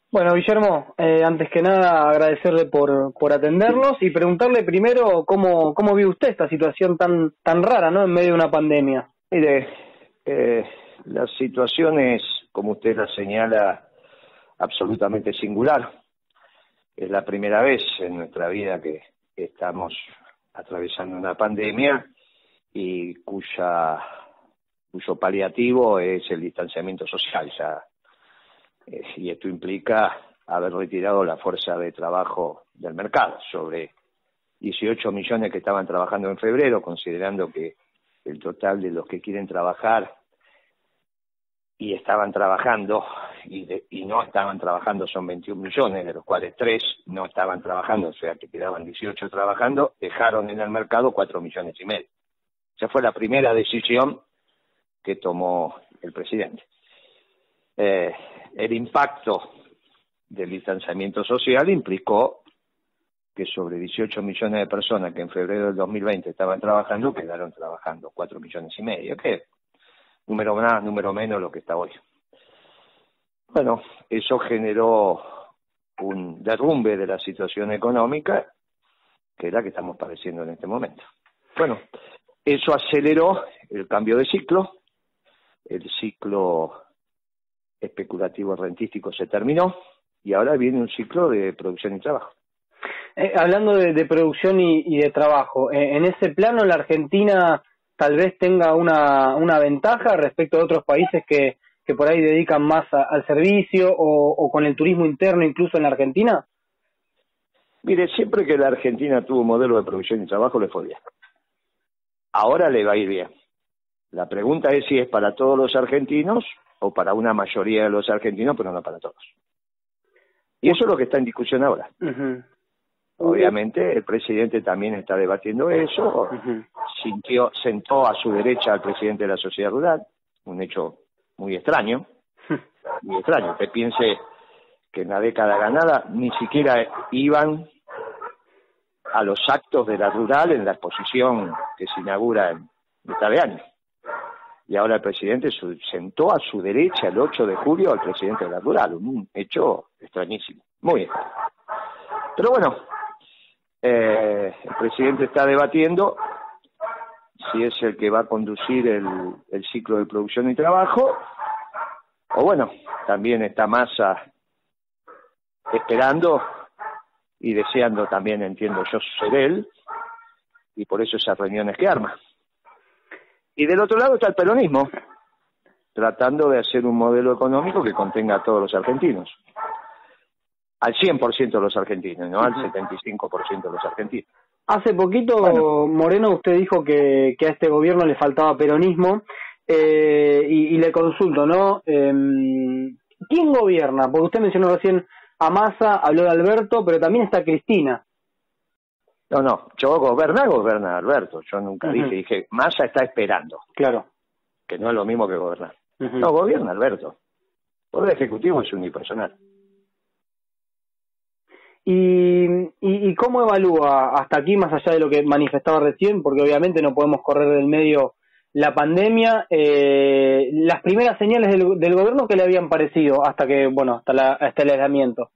Bueno, Guillermo, antes que nada agradecerle por atendernos y preguntarle primero cómo vive usted esta situación tan rara, ¿no? En medio de una pandemia. Mire, la situación es, como usted la señala, absolutamente singular. Es la primera vez en nuestra vida que estamos atravesando una pandemia y cuyo paliativo es el distanciamiento social. Y esto implica haber retirado la fuerza de trabajo del mercado, sobre 18 millones que estaban trabajando en febrero, considerando que el total de los que quieren trabajar y estaban trabajando y no estaban trabajando son 21 millones, de los cuales 3 no estaban trabajando, o sea que quedaban 18 trabajando, dejaron en el mercado 4 millones y medio. Esa fue la primera decisión que tomó el presidente. El impacto del distanciamiento social implicó que sobre 18 millones de personas que en febrero del 2020 estaban trabajando, quedaron trabajando 4 millones y medio, que número más, número menos lo que está hoy. Bueno, eso generó un derrumbe de la situación económica, que es la que estamos padeciendo en este momento. Bueno, eso aceleró el cambio de ciclo, el ciclo especulativo rentístico se terminó, y ahora viene un ciclo de producción y trabajo. Hablando de producción y de trabajo, en ese plano la Argentina tal vez tenga una ventaja respecto de otros países que por ahí dedican más al servicio o con el turismo interno incluso en la Argentina. Mire, siempre que la Argentina tuvo un modelo de producción y trabajo le fue bien. Ahora le va a ir bien. La pregunta es si es para todos los argentinos o para una mayoría de los argentinos, pero no para todos. Y eso es lo que está en discusión ahora. Uh-huh. Obviamente el presidente también está debatiendo eso. Uh-huh. Sentó a su derecha al presidente de la Sociedad Rural, un hecho muy extraño. Muy extraño. Usted piense que en la década ganada ni siquiera iban a los actos de la rural en la exposición que se inaugura en mitad de año. Y ahora el presidente sentó a su derecha el 8 de julio al presidente de la rural, un hecho extrañísimo, muy extraño. Pero bueno, el presidente está debatiendo si es el que va a conducir el ciclo de producción y trabajo, o bueno, también está Massa esperando y deseando también, entiendo yo, ser él, y por eso esas reuniones que arma. Y del otro lado está el peronismo, tratando de hacer un modelo económico que contenga a todos los argentinos. Al 100% de los argentinos, no al 75% de los argentinos. Hace poquito, Moreno, usted dijo que a este gobierno le faltaba peronismo, y le consulto, ¿no? ¿Quién gobierna? Porque usted mencionó recién a Massa, habló de Alberto, pero también está Cristina. No, gobierna Alberto. Yo nunca dije, Massa está esperando. Claro. Que no es lo mismo que gobernar. No, gobierna Alberto. El Poder Ejecutivo es unipersonal. ¿Y cómo evalúa hasta aquí, más allá de lo que manifestaba recién, porque obviamente no podemos correr del medio la pandemia, las primeras señales del gobierno que le habían parecido hasta el aislamiento?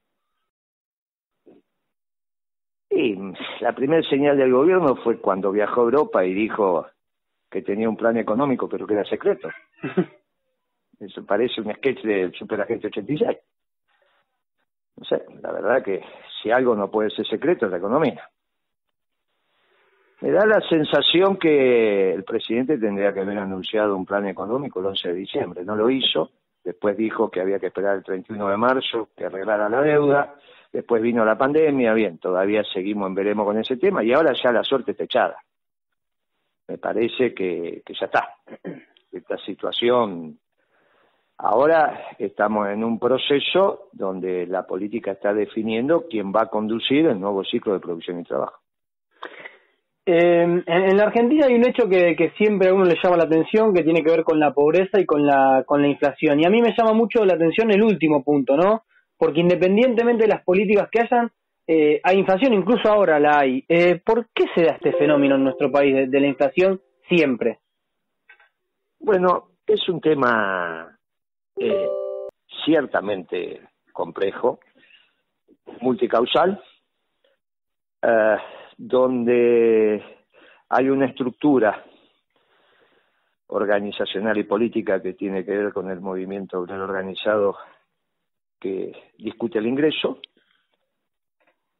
Y la primera señal del gobierno fue cuando viajó a Europa y dijo que tenía un plan económico, pero que era secreto. Eso parece un sketch del Superagente 86. No sé, la verdad que si algo no puede ser secreto es la economía. Me da la sensación que el presidente tendría que haber anunciado un plan económico el 11 de diciembre. No lo hizo. Después dijo que había que esperar el 31 de marzo, que arreglara la deuda. Después vino la pandemia. Bien, todavía seguimos en veremos con ese tema. Y ahora ya la suerte está echada. Me parece que ya está. Esta situación... Ahora estamos en un proceso donde la política está definiendo quién va a conducir el nuevo ciclo de producción y trabajo. En la Argentina hay un hecho que siempre a uno le llama la atención, que tiene que ver con la pobreza y con la inflación. Y a mí me llama mucho la atención el último punto, ¿no? Porque independientemente de las políticas que hayan, hay inflación, incluso ahora la hay. ¿Por qué se da este fenómeno en nuestro país de la inflación siempre? Bueno, es un tema ciertamente complejo, multicausal, donde hay una estructura organizacional y política que tiene que ver con el movimiento obrero organizado que discute el ingreso.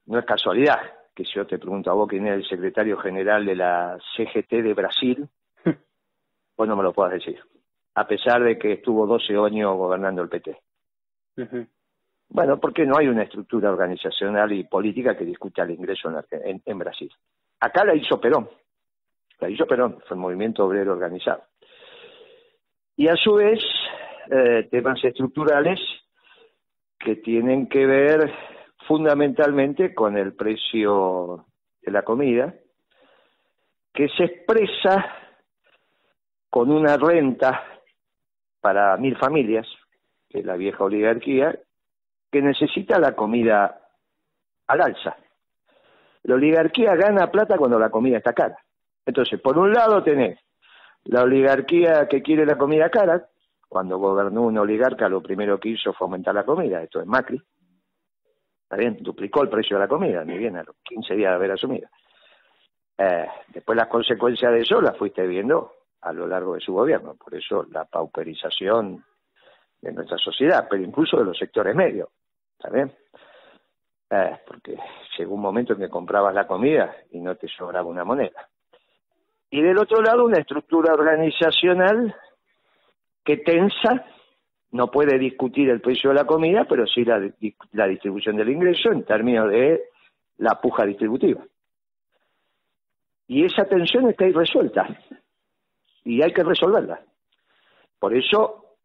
No es casualidad que si yo te pregunto a vos quién es el secretario general de la CGT de Brasil, vos no me lo puedas decir, a pesar de que estuvo 12 años gobernando el PT. Bueno, porque no hay una estructura organizacional y política que discuta el ingreso en Brasil. Acá la hizo Perón. Fue el movimiento obrero organizado. Y a su vez, temas estructurales que tienen que ver fundamentalmente con el precio de la comida, que se expresa con una renta para 1000 familias, que es la vieja oligarquía, que necesita la comida al alza. La oligarquía gana plata cuando la comida está cara. Entonces, por un lado tenés la oligarquía que quiere la comida cara. Cuando gobernó un oligarca, lo primero que hizo fue aumentar la comida. Esto es Macri. Está bien, duplicó el precio de la comida, ni bien a los 15 días de haber asumido. Después las consecuencias de eso las fuiste viendo a lo largo de su gobierno. Por eso la pauperización de nuestra sociedad, pero incluso de los sectores medios. ¿Está bien? Porque llegó un momento en que comprabas la comida y no te sobraba una moneda. Y del otro lado, una estructura organizacional que tensa, no puede discutir el precio de la comida, pero sí la distribución del ingreso en términos de la puja distributiva. Y esa tensión está irresuelta y hay que resolverla. Por eso,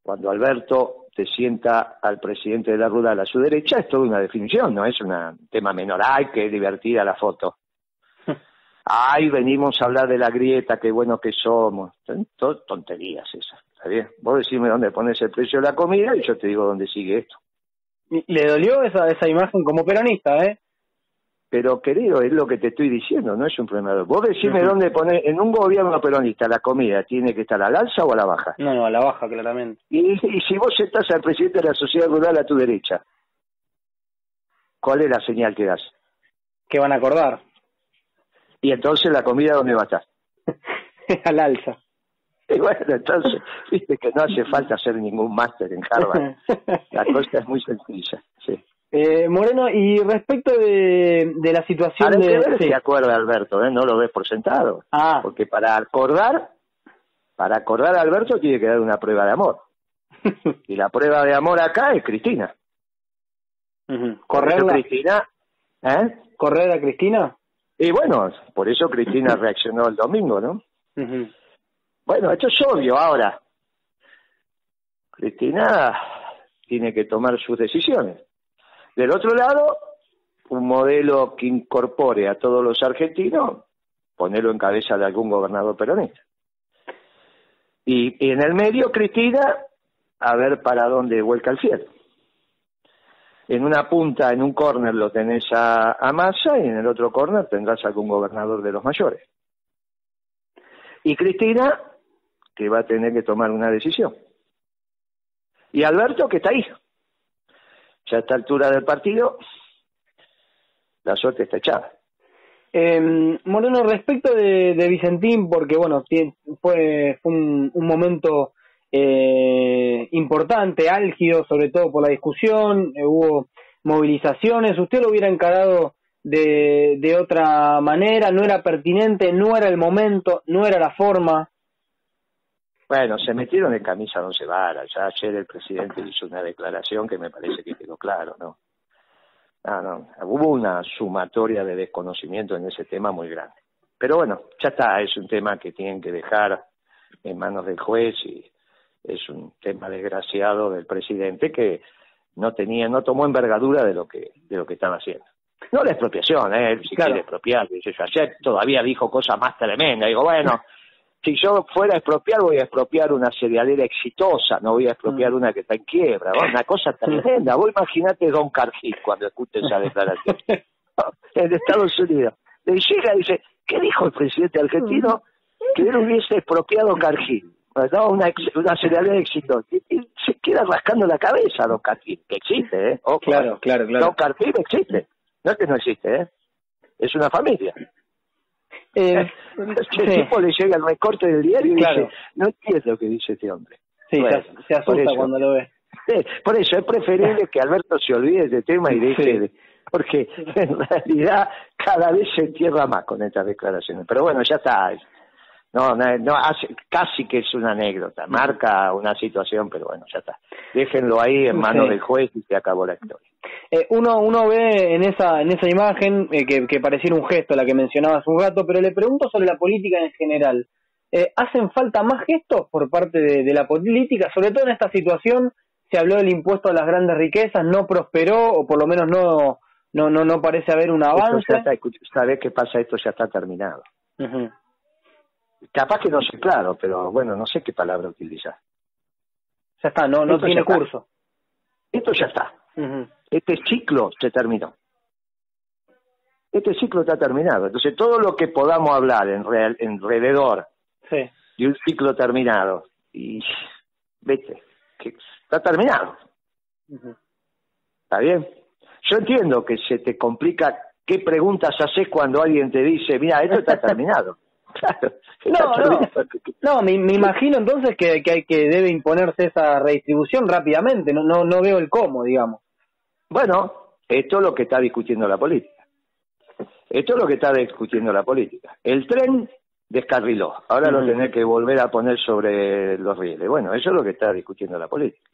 cuando Alberto te sienta al presidente de la Rural a su derecha, es toda una definición, no es un tema menor. ¡Ay, qué divertida la foto! ¡Ay, venimos a hablar de la grieta, qué bueno que somos! Son todas tonterías esas, ¿está bien? Vos decime dónde pones el precio de la comida y yo te digo dónde sigue esto. Le dolió esa imagen como peronista, ¿eh? Pero, querido, es lo que te estoy diciendo, no es un problema. Vos decime dónde poner, en un gobierno peronista, la comida tiene que estar al alza o a la baja. No, a la baja, claramente. Y si vos estás al presidente de la sociedad rural a tu derecha, ¿cuál es la señal que das? Que van a acordar. Y entonces la comida, ¿dónde va a estar? Al alza. Y bueno, entonces, viste que no hace falta hacer ningún máster en Harvard. La cosa es muy sencilla, sí. Moreno, y respecto de la situación ahora hay que ver sí. si acuerda Alberto, no lo ves por sentado. Porque para acordar a Alberto tiene que dar una prueba de amor. Y la prueba de amor acá es Cristina. ¿Correrla? Cristina, ¿Correr a Cristina? Y bueno, por eso Cristina reaccionó el domingo, ¿no? Bueno, esto es obvio ahora. Cristina tiene que tomar sus decisiones. Del otro lado, un modelo que incorpore a todos los argentinos, ponerlo en cabeza de algún gobernador peronista. Y en el medio, Cristina, a ver para dónde vuelca el cielo. En una punta, en un córner, lo tenés a Massa, y en el otro córner tendrás algún gobernador de los mayores. Y Cristina, que va a tener que tomar una decisión. Y Alberto, que está ahí. Ya a esta altura del partido, la suerte está echada. Moreno, respecto de Vicentín, porque bueno, fue un momento importante, álgido, sobre todo por la discusión, hubo movilizaciones, ¿usted lo hubiera encarado de otra manera? ¿No era pertinente? ¿No era el momento? ¿No era la forma? Bueno, se metieron en camisa de 11 varas. Ya ayer el presidente hizo una declaración que me parece que quedó claro, ¿no? No, hubo una sumatoria de desconocimiento en ese tema muy grande. Pero bueno, ya está, es un tema que tienen que dejar en manos del juez y es un tema desgraciado del presidente que no tomó envergadura de lo que estaba haciendo. No la expropiación, él si quiere expropiar, ayer todavía dijo cosas más tremendas, digo, bueno, si yo fuera a expropiar, voy a expropiar una cerealera exitosa, no voy a expropiar una que está en quiebra, ¿no? Una cosa tremenda. Vos imaginate Don Cargill cuando escuche esa declaración. En Estados Unidos. Le llega y dice, ¿qué dijo el presidente argentino? Que él hubiese expropiado Cargill. No, una serial de éxito. Y se queda rascando la cabeza Don Carpín, que existe, ¿eh? Ojo, Claro. Don Carpín existe. No es que no existe, ¿eh? Es una familia. El tipo le llega el recorte del diario y dice, no entiendo lo que dice este hombre. Sí, bueno, se asusta cuando lo ve. Por eso es preferible que Alberto se olvide de este tema y deje porque en realidad cada vez se entierra más con estas declaraciones. Pero bueno, ya está. No, casi que es una anécdota, marca una situación, pero bueno, ya está. Déjenlo ahí en manos del juez y se acabó la historia. Uno ve en esa imagen que pareciera un gesto, la que mencionaba hace un rato, pero le pregunto sobre la política en general. ¿Hacen falta más gestos por parte de la política? Sobre todo en esta situación, se habló del impuesto a las grandes riquezas, no prosperó, o por lo menos no parece haber un avance. ¿Sabés qué pasa? Esto ya está terminado. Capaz que no sé claro, pero bueno, no sé qué palabra utilizar. Ya está, no tiene curso. Esto ya está. Este ciclo se terminó. Este ciclo está terminado. Entonces, todo lo que podamos hablar alrededor de un ciclo terminado, y vete, que está terminado. ¿Está bien? Yo entiendo que se te complica qué preguntas haces cuando alguien te dice, mira, esto está terminado. Claro. No, me imagino entonces que debe imponerse esa redistribución rápidamente. No veo el cómo, digamos. Bueno, esto es lo que está discutiendo la política. El tren descarriló. Ahora lo tenés que volver a poner sobre los rieles. Bueno, eso es lo que está discutiendo la política.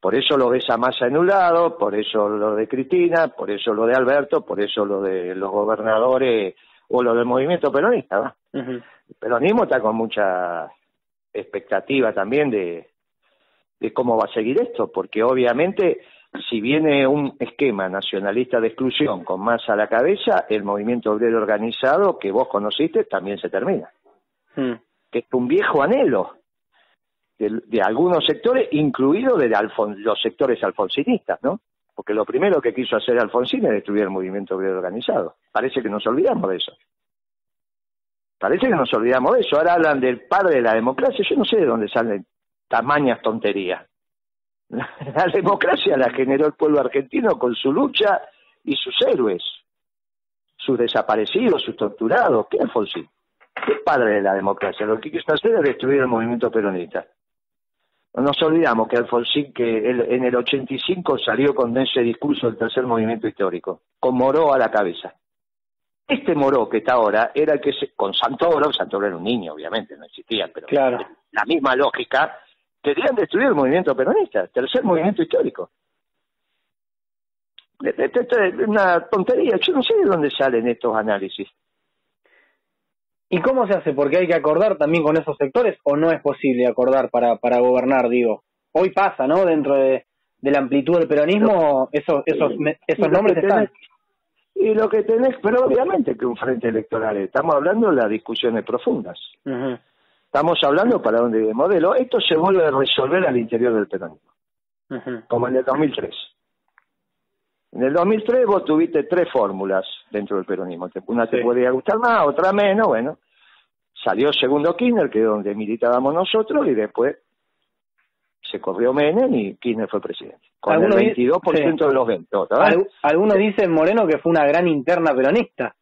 Por eso lo ves a Massa en un lado, por eso lo de Cristina, por eso lo de Alberto, por eso lo de los gobernadores o lo del movimiento peronista, ¿va? El peronismo está con mucha expectativa también de cómo va a seguir esto, porque obviamente si viene un esquema nacionalista de exclusión con Massa a la cabeza, el movimiento obrero organizado que vos conociste también se termina. Que es un viejo anhelo de algunos sectores, incluido de los sectores alfonsinistas, ¿no? Porque lo primero que quiso hacer Alfonsín es destruir el movimiento obrero organizado. Parece que nos olvidamos de eso. Ahora hablan del padre de la democracia. Yo no sé de dónde salen tamañas tonterías. La democracia la generó el pueblo argentino con su lucha y sus héroes, sus desaparecidos, sus torturados. ¿Qué Alfonsín? ¿Qué padre de la democracia? Lo que quiso hacer es destruir el movimiento peronista. No nos olvidamos que Alfonsín, que en el 85 salió con ese discurso del tercer movimiento histórico, con Moró a la cabeza. Este Moró que está ahora era el que con Santoro era un niño, obviamente, no existía, pero la misma lógica, querían destruir el movimiento peronista, tercer movimiento histórico. Es una tontería, yo no sé de dónde salen estos análisis. ¿Y cómo se hace? Porque hay que acordar también con esos sectores, o no es posible acordar para gobernar, digo. Hoy pasa, ¿no? Dentro de la amplitud del peronismo, esos nombres están. Y lo que tenés, pero obviamente que un frente electoral, estamos hablando de las discusiones profundas. Estamos hablando para dónde de modelo. Esto se vuelve a resolver al interior del peronismo, como en el 2003. En el 2003 vos tuviste 3 fórmulas dentro del peronismo. Una te podía gustar más, otra menos, bueno. Salió segundo Kirchner, que es donde militábamos nosotros, y después se corrió Menem y Kirchner fue presidente. Con el 22% de los votos. Algunos dicen, Moreno, que fue una gran interna peronista.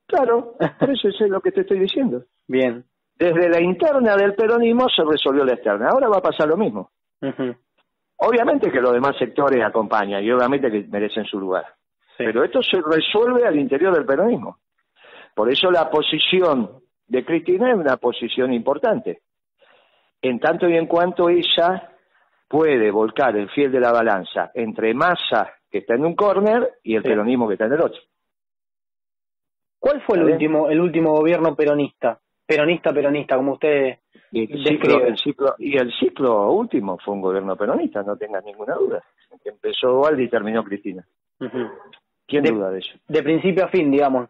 Claro, por eso es lo que te estoy diciendo. Bien. Desde la interna del peronismo se resolvió la externa. Ahora va a pasar lo mismo. Obviamente que los demás sectores acompañan y obviamente que merecen su lugar. Pero esto se resuelve al interior del peronismo. Por eso la posición de Cristina es una posición importante. En tanto y en cuanto ella puede volcar el fiel de la balanza entre Massa, que está en un córner, y el peronismo que está en el otro. ¿Cuál fue el último gobierno peronista? Peronista, como usted describe. El ciclo último fue un gobierno peronista, no tengas ninguna duda. Que empezó Waldi y terminó Cristina. ¿Quién duda de eso? De principio a fin, digamos.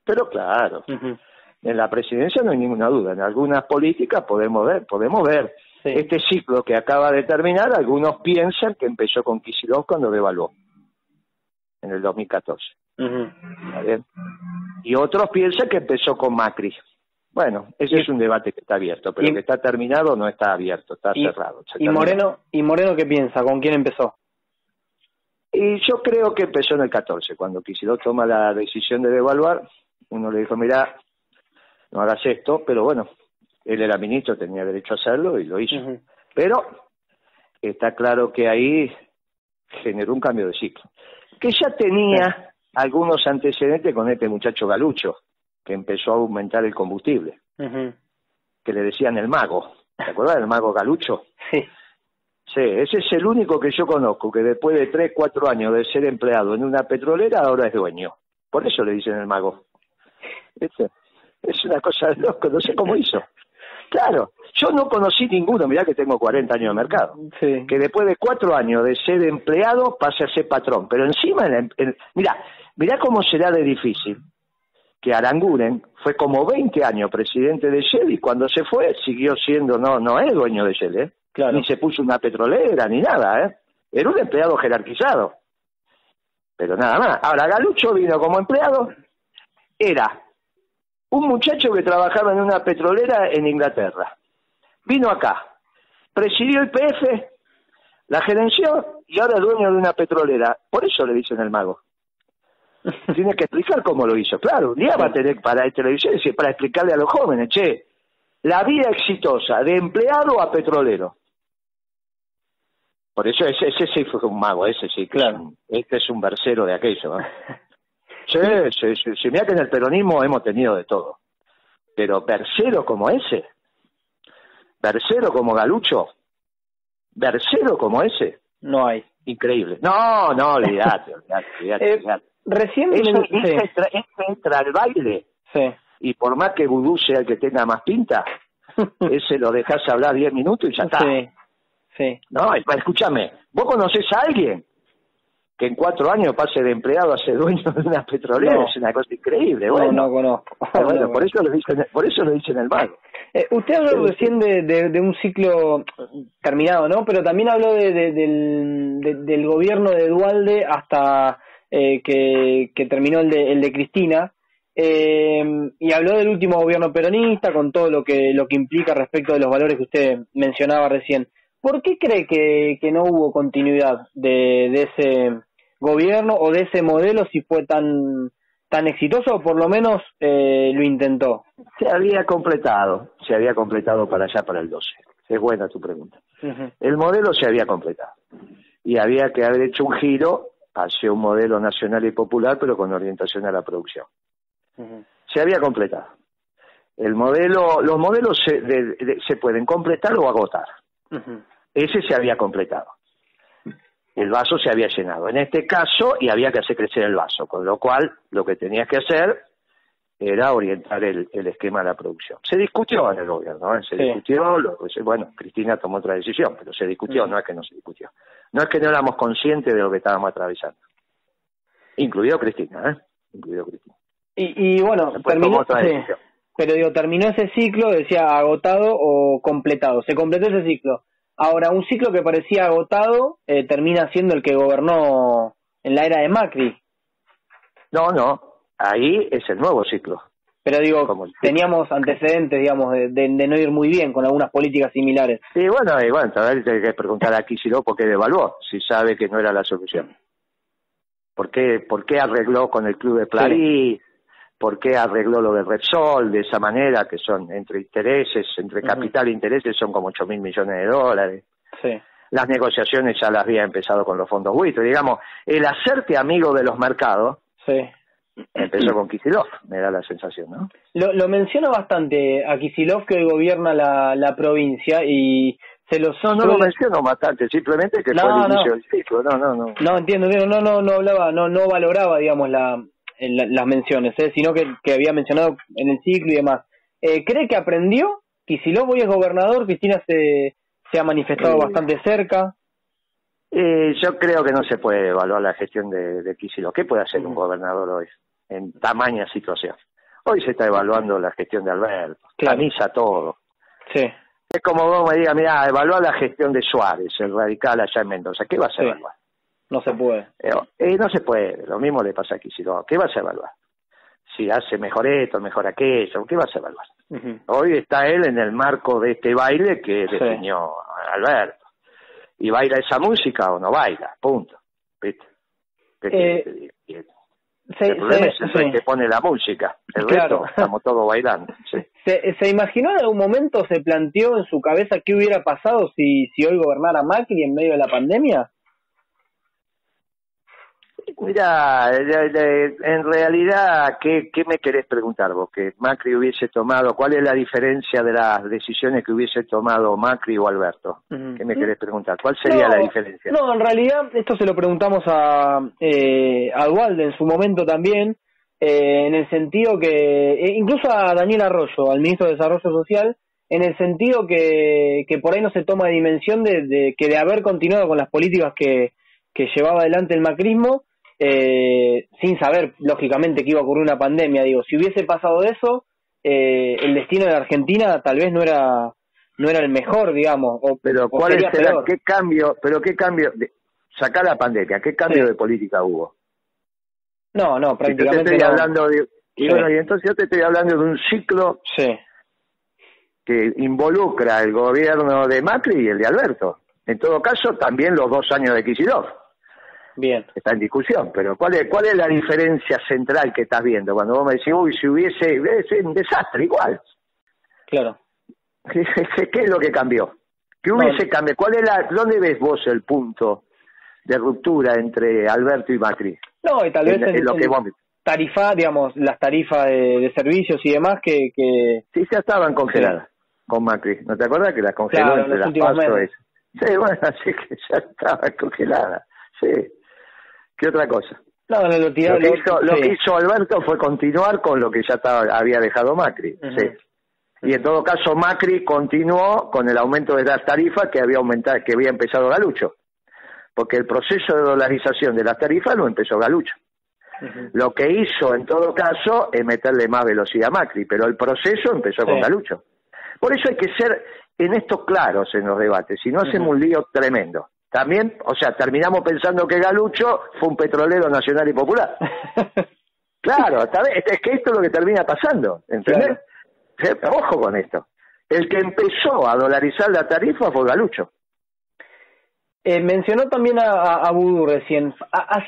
Pero claro, en la presidencia no hay ninguna duda. En algunas políticas podemos ver. Este ciclo que acaba de terminar, algunos piensan que empezó con Kicillof cuando devaluó, en el 2014. ¿Está bien? Y otros piensan que empezó con Macri. Bueno, ese es un debate que está abierto, pero que está terminado no está abierto, está cerrado. ¿Y Moreno qué piensa? ¿Con quién empezó? Y yo creo que empezó en el 14, cuando Kicillof toma la decisión de devaluar. Uno le dijo, mirá, no hagas esto, pero bueno, él era ministro, tenía derecho a hacerlo y lo hizo. Pero está claro que ahí generó un cambio de ciclo, que ya tenía algunos antecedentes con este muchacho Galucho, que empezó a aumentar el combustible, que le decían el mago. ¿Te acuerdas del mago Galucho? Sí. Sí, ese es el único que yo conozco, que después de 3, 4 años de ser empleado en una petrolera, ahora es dueño. Por eso le dicen el mago. Es una cosa de loco, no sé cómo hizo. Claro, yo no conocí ninguno, mirá que tengo 40 años de mercado, que después de 4 años de ser empleado pase a ser patrón. Pero encima, mirá cómo será de difícil que Aranguren fue como 20 años presidente de Shell y cuando se fue siguió siendo, no es dueño de Shell, Claro. Ni se puso una petrolera ni nada, Era un empleado jerarquizado, pero nada más. Ahora, Galucho vino como empleado, era un muchacho que trabajaba en una petrolera en Inglaterra. Vino acá, presidió YPF, la gerenció y ahora es dueño de una petrolera. Por eso le dicen el mago. Tiene que explicar cómo lo hizo. Claro, un día va a tener para televisión para explicarle a los jóvenes, la vida exitosa de empleado a petrolero. Por eso ese sí fue un mago, ese sí. Claro. Este es un versero de aquello, ¿no? Sí, mira que en el peronismo hemos tenido de todo. Pero versero como ese, versero como Galucho, versero como ese, no hay. Increíble. No, olvidate. Recién entra al baile, y por más que Vudú sea el que tenga más pinta, ese lo dejas hablar 10 minutos y ya está. Sí. No, escúchame, ¿vos conocés a alguien que en 4 años pase de empleado a ser dueño de una petrolera? No. Es una cosa increíble. No conozco. Bueno, por eso lo dicen el mago. Usted habló recién de un ciclo terminado, ¿no? Pero también habló del gobierno de Duhalde hasta que terminó el de Cristina, y habló del último gobierno peronista con todo lo que implica respecto de los valores que usted mencionaba recién. ¿Por qué cree que no hubo continuidad de ese gobierno o de ese modelo si fue tan exitoso, o por lo menos lo intentó? Se había completado para allá, para el 12. Es buena tu pregunta. El modelo se había completado y había que haber hecho un giro hacia un modelo nacional y popular, pero con orientación a la producción. Se había completado. Los modelos se pueden completar o agotar. Ese se había completado. El vaso se había llenado. En este caso, y había que hacer crecer el vaso, con lo cual lo que tenías que hacer era orientar el esquema de la producción. Se discutió en el gobierno, discutió, Cristina tomó otra decisión, pero se discutió, no es que no se discutió. No es que no éramos conscientes de lo que estábamos atravesando. Incluido Cristina, Y bueno, terminó, pero terminó ese ciclo, decía agotado o completado. Se completó ese ciclo. Ahora, un ciclo que parecía agotado termina siendo el que gobernó en la era de Macri. No, ahí es el nuevo ciclo. Pero teníamos antecedentes, digamos, de no ir muy bien con algunas políticas similares. Sí, bueno, hay que preguntar a Kicillof por qué devaluó, si sabe que no era la solución. ¿Por qué arregló con el Club de París? ¿Por qué arregló lo de Repsol de esa manera, que son entre capital e intereses, son como 8.000 millones de dólares? Sí. Las negociaciones ya las había empezado con los fondos buitres. Digamos, el hacerte amigo de los mercados empezó con Kicillof, me da la sensación, ¿no? Lo menciona bastante a Kicillof, que hoy gobierna la provincia, y se los... No lo menciono bastante, simplemente que fue el inicio del ciclo. No, entiendo, no hablaba, no valoraba, digamos, las menciones, sino que había mencionado en el ciclo y demás. ¿Cree que aprendió? Kicillof hoy es gobernador, Cristina se ha manifestado bastante cerca. Yo creo que no se puede evaluar la gestión de Kicillof. ¿Qué puede hacer un gobernador hoy en tamaña situación? Hoy se está evaluando la gestión de Alberto, camisa todo. Sí. Es como vos me digas, mira, evaluar la gestión de Suárez, el radical allá en Mendoza. ¿Qué vas a evaluar? No se puede. No se puede. Lo mismo le pasa a Kicillof. ¿Qué vas a evaluar? Si hace mejor esto, mejor aquello. ¿Qué vas a evaluar? Hoy está él en el marco de este baile que definió Alberto. ¿Y baila esa música o no baila? Punto. ¿Viste? El problema es el que pone la música. El resto estamos todos bailando. Sí. ¿Se imaginó en algún momento, se planteó en su cabeza qué hubiera pasado si hoy gobernara Macri en medio de la pandemia? Mira, en realidad, ¿qué me querés preguntar vos? ¿Que Macri hubiese tomado? ¿Cuál es la diferencia de las decisiones que hubiese tomado Macri o Alberto? ¿Qué me querés preguntar? ¿Cuál sería la diferencia? No, en realidad esto se lo preguntamos a Duhalde en su momento también, en el sentido que, incluso a Daniel Arroyo, al ministro de Desarrollo Social, en el sentido que por ahí no se toma dimensión de haber continuado con las políticas que llevaba adelante el macrismo, sin saber, lógicamente, que iba a ocurrir una pandemia. Digo, si hubiese pasado eso, el destino de la Argentina tal vez no era el mejor, digamos. Pero ¿cuál es qué cambio? Sacá la pandemia, ¿qué cambio de política hubo? No, prácticamente si yo te estoy hablando bueno, y entonces yo te estoy hablando de un ciclo que involucra el gobierno de Macri y el de Alberto. En todo caso, también los 2 años de Kicillof. Bien. Está en discusión, pero ¿cuál es la diferencia central que estás viendo? Cuando vos me decís, si hubiese... Es un desastre, igual. Claro. ¿Qué es lo que cambió? ¿Qué hubiese cambiado? ¿Dónde ves vos el punto de ruptura entre Alberto y Macri? No, y tal vez tarifa, digamos, las tarifas de servicios y demás que... Sí, ya estaban congeladas con Macri. ¿No te acuerdas que las congeló entre las pasos? Sí, bueno, así que ya estaba congelada. Sí. ¿Qué otra cosa? No, lo que hizo Alberto fue continuar con lo que ya había dejado Macri. Sí. Y en todo caso Macri continuó con el aumento de las tarifas que había empezado Galucho. Porque el proceso de dolarización de las tarifas lo empezó Galucho. Lo que hizo en todo caso es meterle más velocidad a Macri, pero el proceso empezó con Galucho. Por eso hay que ser en esto claros en los debates, si no hacemos un lío tremendo. También, terminamos pensando que Galucho fue un petrolero nacional y popular. Claro, es que esto es lo que termina pasando, ¿entendés? Claro. Ojo con esto. El que empezó a dolarizar la tarifa fue Galucho. Mencionó también a Vudú recién,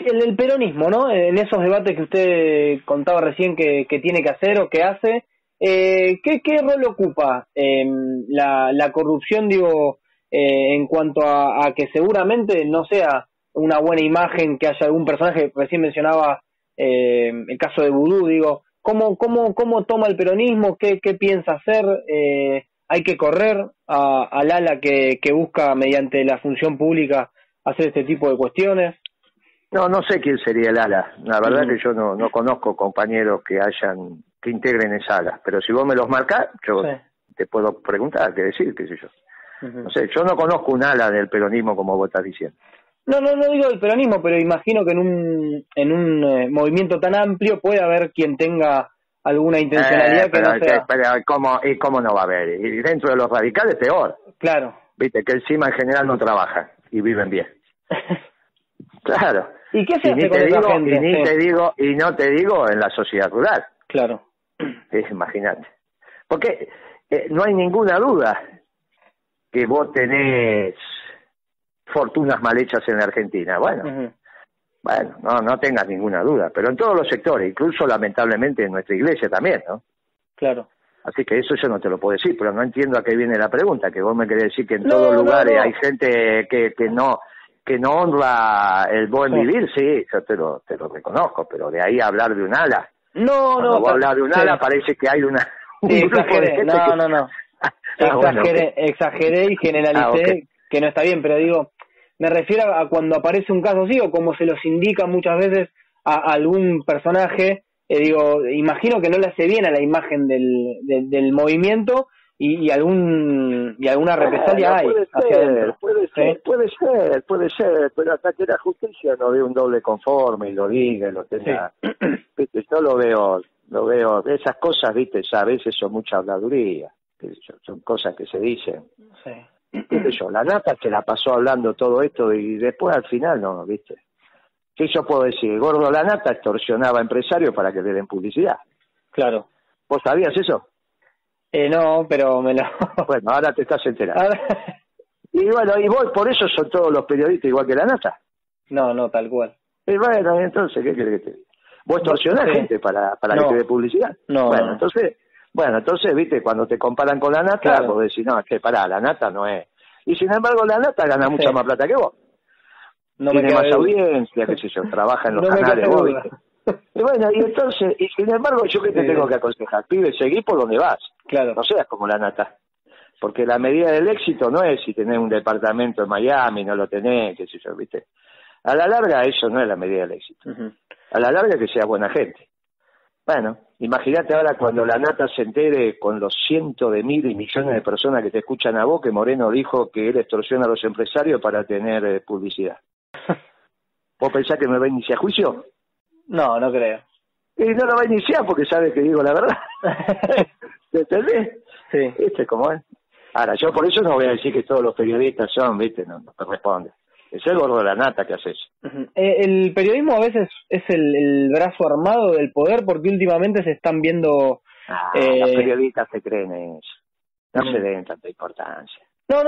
el peronismo, ¿no? En esos debates que usted contaba recién que tiene que hacer o que hace, ¿qué rol ocupa la corrupción, digo, en cuanto a que seguramente no sea una buena imagen que haya algún personaje? Recién mencionaba el caso de Vudú, digo, ¿cómo toma el peronismo? ¿Qué piensa hacer? ¿Hay que correr al ala que busca mediante la función pública hacer este tipo de cuestiones? No sé quién sería el ala. La verdad que yo no conozco compañeros que integren esa ala. Pero si vos me los marcás, yo te puedo preguntar, qué decir, qué sé yo. No sé, yo no conozco un ala del peronismo como vos estás diciendo. No digo del peronismo, pero imagino que en un movimiento tan amplio puede haber quien tenga alguna intencionalidad que no sea... Pero ¿cómo no va a haber? Y dentro de los radicales peor. Claro. Viste, que encima en general no trabajan y viven bien. Claro. ¿Y qué se hace con esa gente? Y no te digo en la sociedad rural. Claro. Imagínate. Porque no hay ninguna duda que vos tenés fortunas mal hechas en la Argentina. Bueno, no tengas ninguna duda, pero en todos los sectores, incluso lamentablemente en nuestra iglesia también, ¿no? Claro. Así que eso yo no te lo puedo decir, pero no entiendo a qué viene la pregunta, que vos me querés decir que en todos lugares hay gente que no honra el buen vivir. Sí, yo te lo reconozco, pero de ahí a hablar de un ala. Cuando vos hablar de un ala parece que hay una... exageré, no. Exageré y generalicé que no está bien, pero digo, me refiero a cuando aparece un caso así, o como se los indica muchas veces a algún personaje, digo, imagino que no le hace bien a la imagen del movimiento y alguna represalia hay hacia adentro. Puede ser, pero hasta que la justicia no ve un doble conforme y lo diga y lo tenga. Viste, yo lo veo, esas cosas, viste, a veces son mucha habladuría, son cosas que se dicen. ¿Viste yo? La Nata se la pasó hablando todo esto y después al final no, ¿viste? ¿Qué yo puedo decir? Gordo La Nata extorsionaba a empresarios para que le den publicidad. Claro. ¿Vos sabías eso? No, pero me lo... Bueno, ahora te estás enterando. Ahora... Y bueno, y vos, por eso son todos los periodistas igual que la nata. No, tal cual. Y bueno, entonces, ¿qué querés que te diga? ¿Vos extorsionás gente para no. que te dé publicidad? No, bueno, no. Entonces, viste, cuando te comparan con la nata, claro. vos decís, no, es que pará, la nata no es. Y sin embargo, la nata gana mucha más plata que vos. No tiene me más audiencia, qué sé yo, trabaja en los canales, vos, ¿viste? Y bueno, y entonces, y sin embargo, yo que te tengo que aconsejar, pibe, seguí por donde vas. Claro. No seas como la nata. Porque la medida del éxito no es si tenés un departamento en Miami, no lo tenés, qué sé yo, ¿viste? A la larga eso no es la medida del éxito. A la larga que seas buena gente. Bueno, imagínate ahora cuando la nata se entere con los cientos de miles y millones de personas que te escuchan a vos que Moreno dijo que él extorsiona a los empresarios para tener publicidad. ¿Vos pensás que me va a iniciar juicio? No creo. Y no lo va a iniciar porque sabe que digo la verdad. ¿Me entendés? Sí. ¿Viste cómo es? Ahora, yo por eso no voy a decir que todos los periodistas son, ¿viste? No corresponde. Es el gordo de la nata que hace eso. El periodismo a veces es el brazo armado del poder porque últimamente se están viendo... Los periodistas se creen eso. No se den tanta importancia. No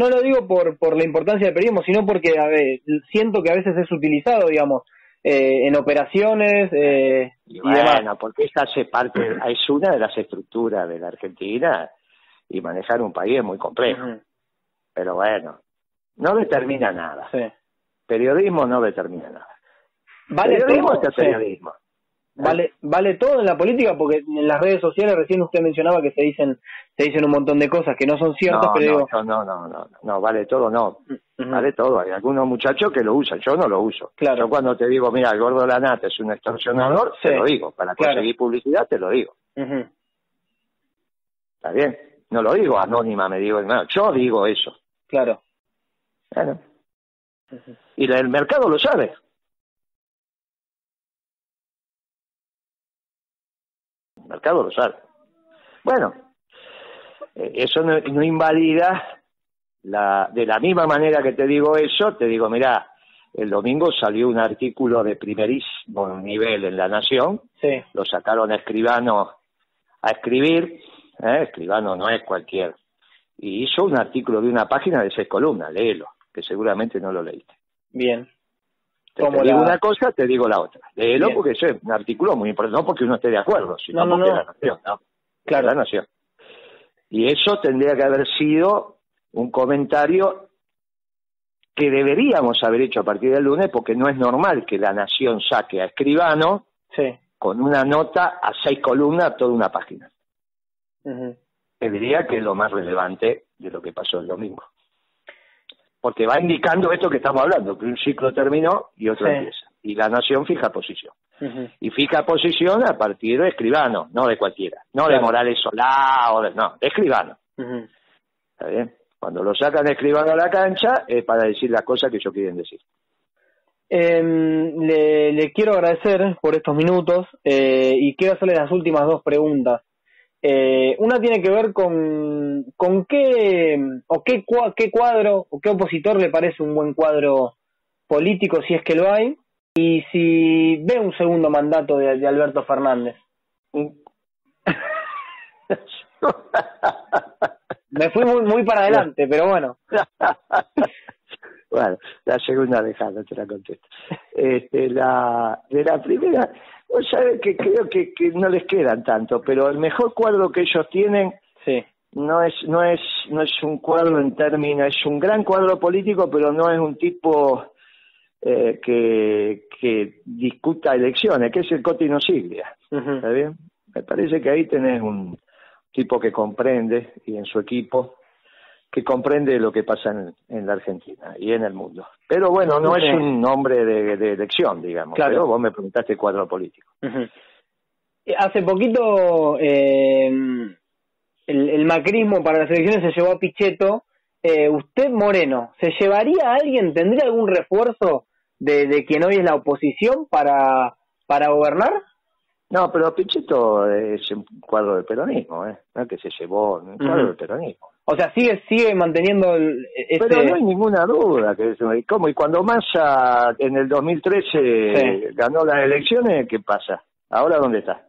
lo digo por la importancia del periodismo, sino porque siento que a veces es utilizado, digamos, en operaciones y bueno, demás. Porque esta hace parte, es una de las estructuras de la Argentina y manejar un país es muy complejo. Pero bueno, no determina nada. Sí. Periodismo no determina nada. ¿Vale periodismo todo? es periodismo. Vale todo en la política, porque en las redes sociales recién usted mencionaba que se dicen un montón de cosas que no son ciertas, pero no, vale todo, no. Vale todo. Hay algunos muchachos que lo usan, yo no lo uso. Claro. Yo cuando te digo, mira, el gordo de la nata es un extorsionador, te lo digo. Para conseguir publicidad te lo digo. ¿Está bien? No lo digo anónima, me digo, no, yo digo eso. Claro. Bueno. Y el mercado lo sabe. El mercado lo sabe. Bueno, eso no invalida de la misma manera que te digo eso, te digo, mirá, el domingo salió un artículo de primerísimo nivel en La Nación, lo sacaron a Escribano a escribir, Escribano no es cualquier, y hizo un artículo de una página de 6 columnas, léelo, que seguramente no lo leíste. Bien. Te digo una cosa, te digo la otra. Léelo bien. Porque eso es un artículo muy importante, no porque uno esté de acuerdo, sino porque es La Nación, ¿no? Claro. La Nación. Y eso tendría que haber sido un comentario que deberíamos haber hecho a partir del lunes, porque no es normal que La Nación saque a Escribano con una nota a 6 columnas, toda una página. Te diría que es lo más relevante de lo que pasó el domingo. Porque va indicando esto que estamos hablando, que un ciclo terminó y otro empieza. Y La Nación fija posición. Y fija posición a partir de Escribano, no de cualquiera. No de Morales Solá, no, de Escribano. ¿Está bien? Cuando lo sacan de Escribano a la cancha es para decir las cosas que ellos quieren decir. Le quiero agradecer por estos minutos y quiero hacerle las últimas 2 preguntas. Una tiene que ver con qué cuadro o qué opositor le parece un buen cuadro político, si es que lo hay, y si ve un segundo mandato de Alberto Fernández. Me fui muy para adelante, pero bueno. Bueno, la segunda dejada, te la contesto. De la primera, vos sabés que creo que no les quedan tanto, pero el mejor cuadro que ellos tienen no es un cuadro en términos, es un gran cuadro político, pero no es un tipo que discuta elecciones, que es el Coti Nosiglia. ¿Está bien? Me parece que ahí tenés un tipo que comprende, y en su equipo, que comprende lo que pasa en la Argentina y en el mundo. Pero bueno, no es un hombre de elección, digamos, pero vos me preguntaste cuadro político. Hace poquito el macrismo para las elecciones se llevó a Pichetto. ¿Usted, Moreno, se llevaría a alguien, tendría algún refuerzo de quien hoy es la oposición para gobernar? No, pero Pichetto es un cuadro del peronismo, no que se llevó, un cuadro del peronismo. O sea, sigue manteniendo Pero no hay ninguna duda que ¿cómo? Y cuando Massa en el 2013 ganó las elecciones, ¿qué pasa? ¿Ahora dónde está?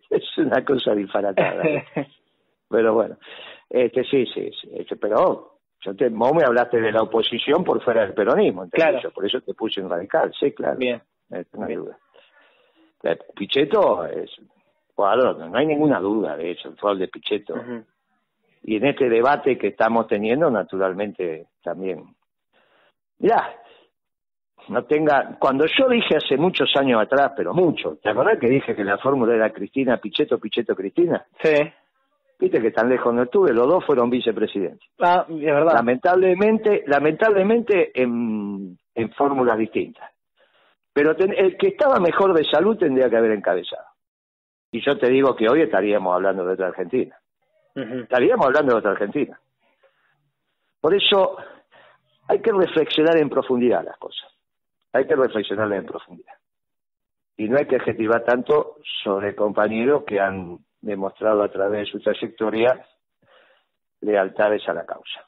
Es una cosa disparatada. Pero bueno, sí, pero vos me hablaste de la oposición por fuera del peronismo, Claro. Yo por eso te puse en radical, sí, claro. Bien. No hay duda. Pichetto es jugador, no hay ninguna duda de eso, el fútbol de Pichetto. Uh-huh. Y en este debate que estamos teniendo, naturalmente, también. Mirá, cuando yo dije hace muchos años atrás, pero mucho, ¿te acordás que dije que la fórmula era Cristina, Pichetto, Pichetto, Cristina? Sí. Viste que tan lejos no estuve, los dos fueron vicepresidentes. Ah, es verdad. Lamentablemente en fórmulas distintas. Pero el que estaba mejor de salud tendría que haber encabezado. Y yo te digo que hoy estaríamos hablando de otra Argentina. Uh-huh. Estaríamos hablando de otra Argentina. Por eso hay que reflexionar en profundidad las cosas. Hay que reflexionar en profundidad. Y no hay que adjetivar tanto sobre compañeros que han demostrado a través de su trayectoria lealtades a la causa.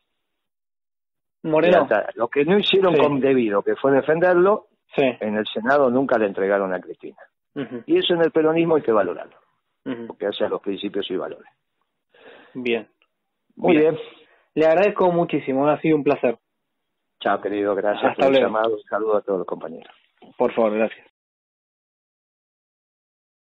Moreno. Lo que no hicieron con debido, que fue defenderlo, en el Senado nunca le entregaron a Cristina. Uh-huh. Y eso en el peronismo hay que valorarlo, uh-huh, porque hace a los principios y valores. Bien. Muy bien. Le agradezco muchísimo, ha sido un placer. Chao, querido, gracias Hasta por el luego. llamado. Un saludo a todos los compañeros. Por favor, gracias.